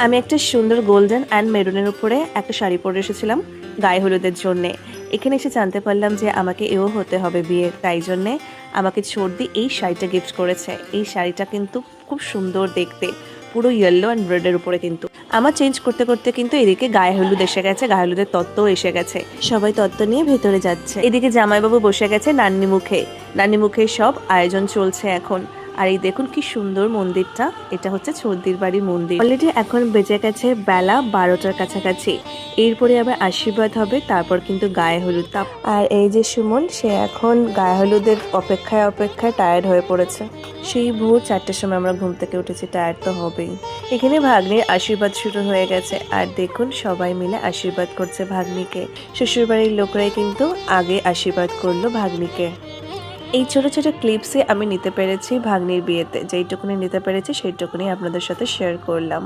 আমি একটা সুন্দর গোল্ডেন অ্যান্ড মেরুনের উপরে একটা শাড়ি পরে এসেছিলাম গায়ে হলুদের জন্যে। এখানে এসে জানতে পারলাম যে আমাকে এও হতে হবে বিয়ের, তাই জন্যে আমাকে সর্দি এই শাড়িটা গিফট করেছে। এই শাড়িটা কিন্তু খুব সুন্দর দেখতে, পুরো ইয়েলো অ্যান্ড রেডের উপরে। কিন্তু আমার চেঞ্জ করতে করতে কিন্তু এদিকে গায়ে হলুদ এসে গেছে, গায়ে হলুদের তত্ত্বও এসে গেছে। সবাই তত্ত্ব নিয়ে ভেতরে যাচ্ছে। এদিকে জামাইবাবু বসে গেছে নান্নি মুখে সব আয়োজন চলছে এখন। আর এই দেখুন কি সুন্দর মন্দিরটা, এটা হচ্ছে ছর্দির বাড়ির মন্দির। অলরেডি এখন বেজে গেছে বেলা 12টার কাছাকাছি। এরপরে আবার আশীর্বাদ হবে, তারপর কিন্তু গায়ে হলুদ। আর এই যে সুমন, সে এখন গায়ে হলুদের অপেক্ষায় টায়ার্ড হয়ে পড়েছে। সেই ভোর 4টার সময় আমরা ঘুম থেকে উঠেছি, টায়ার্ড তো হবেই। এখানে ভাগ্নির আশীর্বাদ শুরু হয়ে গেছে, আর দেখুন সবাই মিলে আশীর্বাদ করছে ভাগ্নিকে। শ্বশুরবাড়ির লোকরাই কিন্তু আগে আশীর্বাদ করলো ভাগ্নিকে। এই ছোট ছোট ক্লিপসে আমি নিতে পেরেছি ভাগ্নির বিয়েতে, যেইটুকুনি নিতে পেরেছি সেইটুকুনি আপনাদের সাথে শেয়ার করলাম।